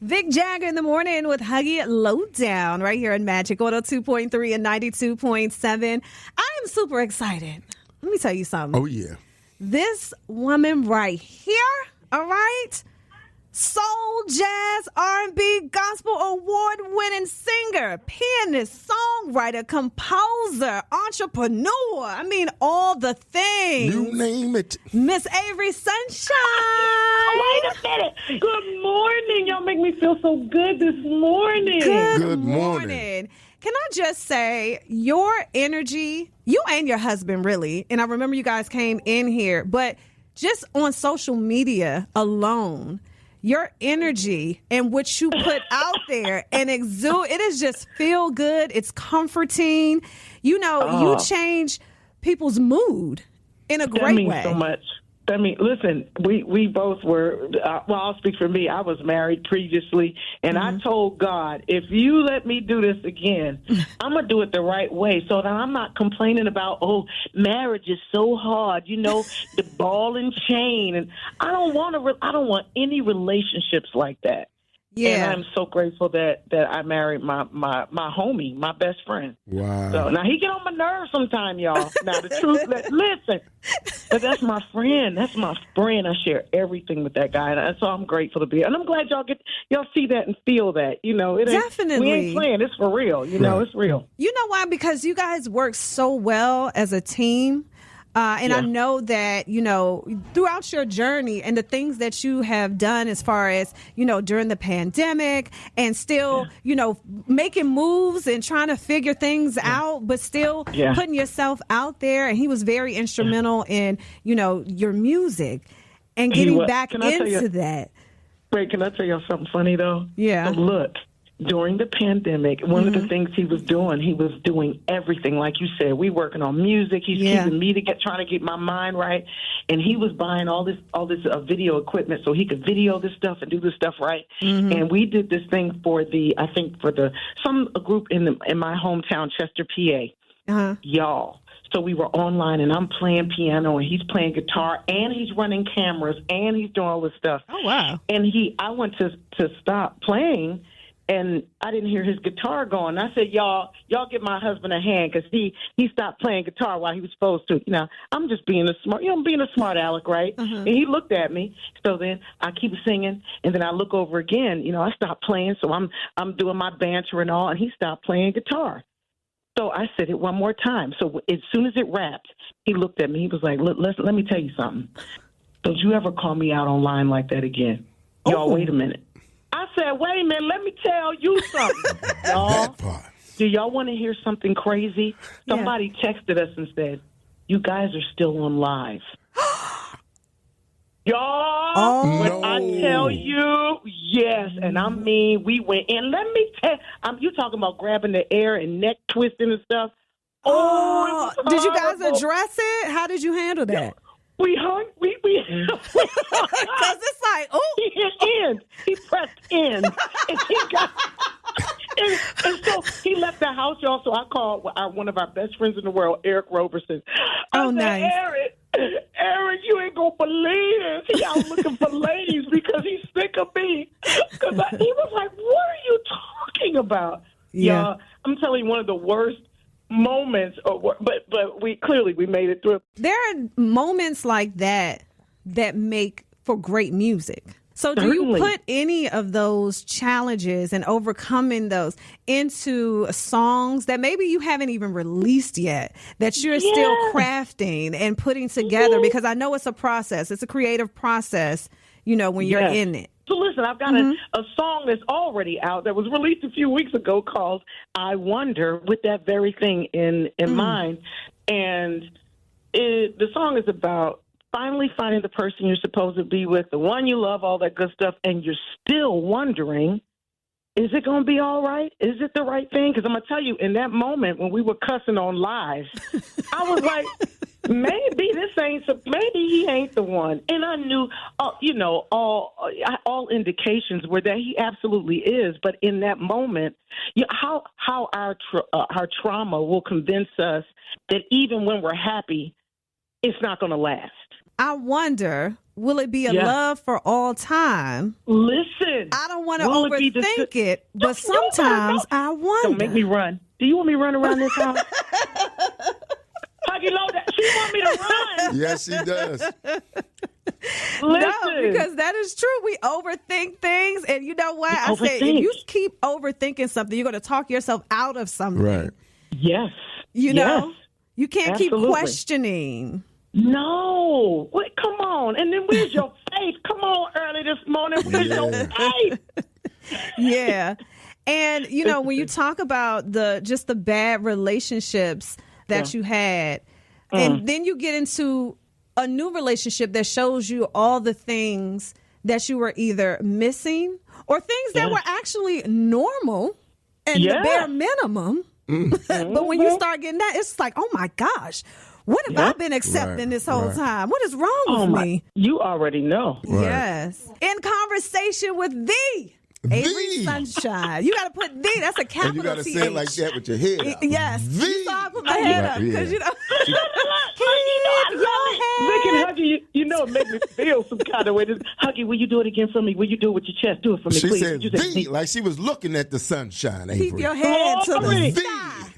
Vic Jagger in the morning with Huggy Lowdown right here in Magic 102.3 and 92.7. I am super excited. Let me tell you something. Oh, yeah. This woman right here, all right? Soul, jazz, R&B, gospel award-winning singer, pianist, songwriter, composer, entrepreneur. I mean, all the things. You name it. Miss Avery Sunshine. Wait a minute. Good morning. Y'all make me feel so good this morning. Good morning. Can I just say, your energy, you and your husband, really, and I remember you guys came in here, but just on social media alone, your energy and what you put out there and exude, it is just feel good. It's comforting. You know, you change people's mood in a great way. That means so much. I mean, listen, we both were, well, I'll speak for me. I was married previously, and I told God, if you let me do this again, I'm going to do it the right way so that I'm not complaining about, marriage is so hard, you know, the ball and chain. And I don't want any relationships like that. Yeah. And I'm so grateful that I married my homie, my best friend. Wow. So now he get on my nerves sometime, y'all. Now the truth, listen, but that's my friend. That's my friend. I share everything with that guy, and so I'm grateful to be. And I'm glad y'all see that and feel that. You know, it ain't, definitely. We ain't playing. It's for real. You know, it's real. You know why? Because you guys work so well as a team. And I know that, you know, throughout your journey and the things that you have done as far as, you know, during the pandemic and still, you know, making moves and trying to figure things out, but still putting yourself out there. And he was very instrumental in, you know, your music and getting back into that. Wait, can I tell you something funny, though? Yeah. So look. During the pandemic, one of the things he was doing everything. Like you said, we working on music. He's keeping me trying to get my mind right. And he was buying all this video equipment so he could video this stuff and do this stuff right. And we did this thing for some group in my hometown, Chester, PA. Y'all. So we were online, and I'm playing piano, and he's playing guitar, and he's running cameras, and he's doing all this stuff. Oh, wow. And I went to stop playing, and I didn't hear his guitar going. I said, y'all give my husband a hand, because he stopped playing guitar while he was supposed to. You know, I'm just being a smart aleck, right? And he looked at me. So then I keep singing, and then I look over again. You know, I stopped playing, so I'm doing my banter and all, and he stopped playing guitar. So I said it one more time. So as soon as it wrapped, he looked at me. He was like, let me tell you something. Don't you ever call me out online like that again. Y'all, wait a minute. I said, wait a minute, let me tell you something. Y'all, do y'all want to hear something crazy? Somebody texted us and said, you guys are still on live. Y'all, when I tell you, yes, and I mean, we went in. Let me tell you talking about grabbing the air and neck twisting and stuff. Did you guys address it? How did you handle that? We hung. We because it's like, he hit end. He pressed end, and he got. And so he left the house, y'all. So I called one of our best friends in the world, Eric Roberson. I said, nice. Eric, you ain't gonna believe this. He out looking for ladies because he's sick of me. Because he was like, "What are you talking about?" Yeah, I'm telling you, one of the worst moments, but we made it through. There are moments like that make for great music. So do you put any of those challenges and overcoming those into songs that maybe you haven't even released yet, that you're still crafting and putting together? Because I know it's a process. It's a creative process, you know, when you're in it. So listen, I've got a song that's already out that was released a few weeks ago called I Wonder, with that very thing in mind. And the song is about finally finding the person you're supposed to be with, the one you love, all that good stuff, and you're still wondering, is it going to be all right? Is it the right thing? Because I'm going to tell you, in that moment when we were cussing on live, I was like, maybe he ain't the one. And I knew, all indications were that he absolutely is. But in that moment, how our trauma will convince us that even when we're happy, it's not going to last. I wonder, will it be a love for all time? Listen. I don't want to overthink it, but sometimes I wonder. Don't make me run. Do you want me to run around this house? Huggy, load that. She want me to run. Yes, she does. No, because that is true. We overthink things. And you know what? I say, if you keep overthinking something, you're going to talk yourself out of something. Right. Yes. You know? You can't keep questioning. No. Wait, come on. And then where's your faith? Come on, early this morning. Where's your faith? Yeah. And, you know, when you talk about just the bad relationships that you had, and then you get into a new relationship that shows you all the things that you were either missing or things that were actually normal and the bare minimum. But when you start getting that, it's like, oh my gosh, what have I been accepting this whole time? What is wrong with me? You already know. Right. Yes. In conversation with the Avery Sunshine. You got to put the. That's a capital And you got to TH. say it like that with your head out. Yes. The. You saw I put my head up because you know. Vic and Huggy, you know it made me feel some kind of way. Huggy, will you do it again for me? Will you do it with your chest? Do it for me, She please. said the, like she was looking at the sunshine, Avery. Keep your head to the The. sky.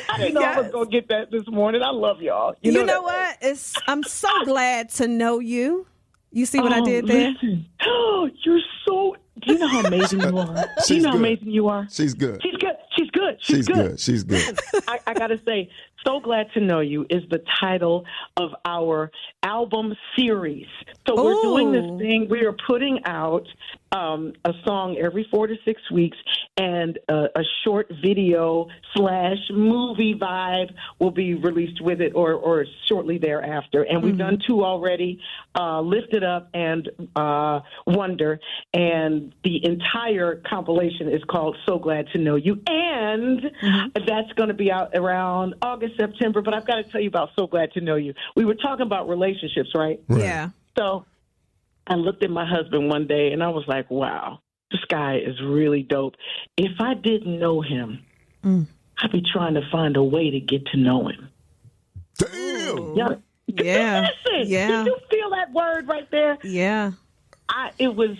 I didn't know I was going to get that this morning. I love y'all. You know what? I'm so glad to know you. You see what I did there? Listen. Oh, you're so... Do you know how amazing you are? Do you know how amazing you are? She's good. She's good. She's good. She's good. She's good. I got to say, So Glad to Know You is the title of our album series. So we're doing this thing. We are putting out a song every 4 to 6 weeks, and a short video / movie vibe will be released with it or shortly thereafter. And we've done 2 already, Lift It Up and Wonder. And the entire compilation is called So Glad to Know You. And that's going to be out around August, September. But I've got to tell you about So Glad to Know You. We were talking about relationships, right? Yeah. So I looked at my husband one day and I was like, wow, this guy is really dope. If I didn't know him, I'd be trying to find a way to get to know him. Damn. Yeah. Yeah. Yeah. Did you feel that word right there? Yeah. It was,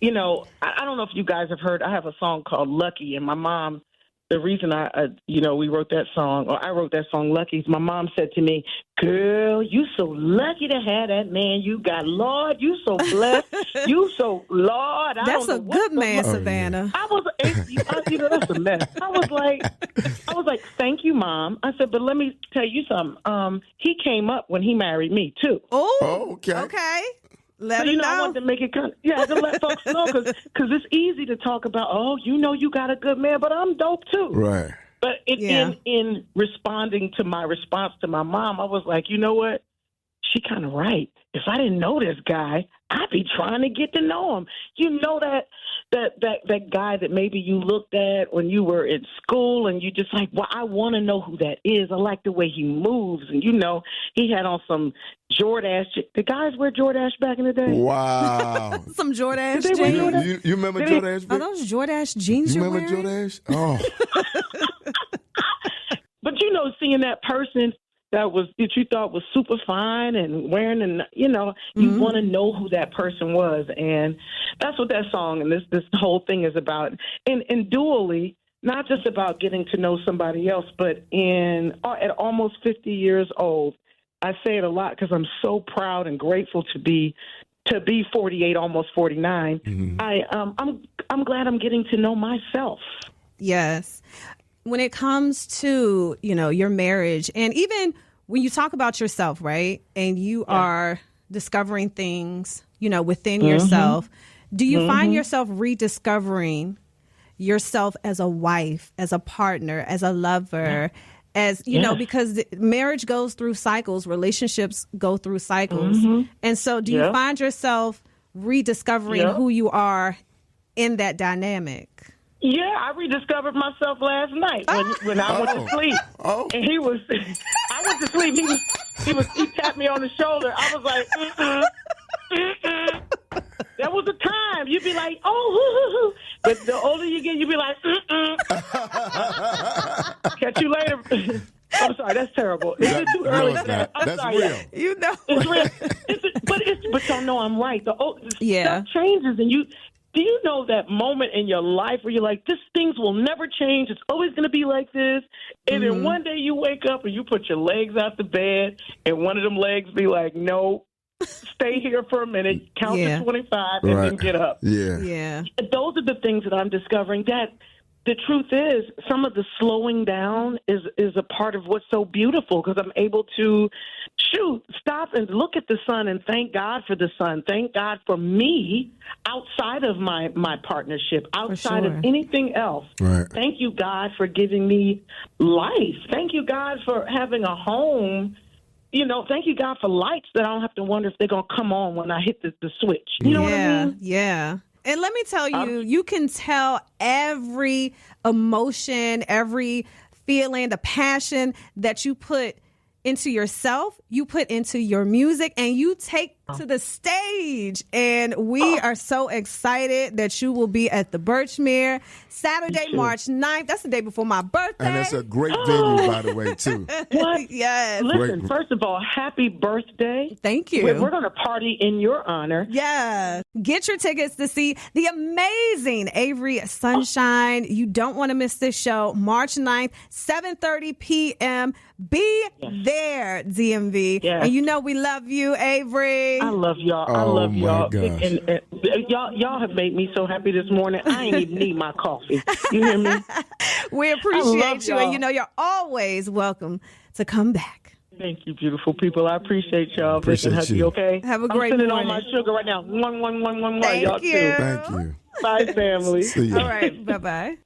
you know, I don't know if you guys have heard, I have a song called Lucky, and my mom, the reason we wrote that song, or I wrote that song, Lucky, is my mom said to me, girl, you so lucky to have that man you got. Lord, you so blessed. You so, Lord. That's a good man, Savannah. I was, that's a mess. I was like, thank you, Mom. I said, but let me tell you something. He came up when he married me, too. Oh, okay. Okay. Let so, him know. I wanted to make it to let folks know, because it's easy to talk about, you got a good man, but I'm dope too. Right. But in responding to my response to my mom, I was like, you know what? She kind of right. If I didn't know this guy, I'd be trying to get to know him. You know that guy that maybe you looked at when you were in school and you just like, well, I want to know who that is. I like the way he moves. And, he had on some Jordache. Did guys wear Jordache back in the day? Wow. Some Jordache Did they wear jeans. You remember Jordache? Are those Jordache jeans You you're remember wearing? Jordache? Oh. But, seeing that person that you thought was super fine and wearing, and you want to know who that person was, and that's what that song and this whole thing is about. And dually, not just about getting to know somebody else, but at almost 50 years old, I say it a lot because I'm so proud and grateful to be 48, almost 49. I'm glad I'm getting to know myself. Yes. When it comes to, your marriage, and even when you talk about yourself, right, and you are discovering things, within yourself, do you find yourself rediscovering yourself as a wife, as a partner, as a lover, as, because marriage goes through cycles, relationships go through cycles. And so do you find yourself rediscovering who you are in that dynamic? Yeah, I rediscovered myself last night when I went to sleep. Oh. And I went to sleep. He tapped me on the shoulder. I was like, There was a time you'd be like, oh, but the older you get, you'd be like, catch you later. I'm sorry. That's terrible. Is it too No, early? it's not. I'm That's sorry. real. You know. It's real. But y'all know I'm right. The Yeah. stuff changes, and do you know that moment in your life where you're like, this things will never change. It's always going to be like this. And then one day you wake up and you put your legs out the bed, and one of them legs be like, no, stay here for a minute, count to 25, and then get up. Yeah. Yeah. Those are the things that I'm discovering, that the truth is some of the slowing down is a part of what's so beautiful, because I'm able to stop and look at the sun and thank God for the sun. Thank God for me outside of my partnership, outside of anything else. Right. Thank you, God, for giving me life. Thank you, God, for having a home. You know, thank you, God, for lights that I don't have to wonder if they're going to come on when I hit the switch. You know what I mean? Yeah. And let me tell you, you can tell every emotion, every feeling, the passion that you put into yourself, you put into your music, and you take to the stage. And we are so excited that you will be at the Birchmere Saturday, March 9th. That's the day before my birthday. And it's a great venue, by the way, too. What? Yes. Listen, first of all, happy birthday. Thank you. We're going to party in your honor. Yeah. Get your tickets to see the amazing Avery Sunshine. You don't want to miss this show. March 9th, 7:30 p.m. Be there, DMV. Yes. And you know we love you, Avery. I love y'all. I Oh, love y'all. my gosh. And y'all have made me so happy this morning. I ain't even need my coffee. You hear me? We I appreciate love you. y'all. And you know you're always welcome to come back. Thank you, beautiful people. I appreciate y'all. Appreciate Vic and Huggy, you. okay? Have a great I'm sending morning. all my sugar right now. One, Thank y'all you. too. Thank you. Bye, family. See you. All right. Bye-bye.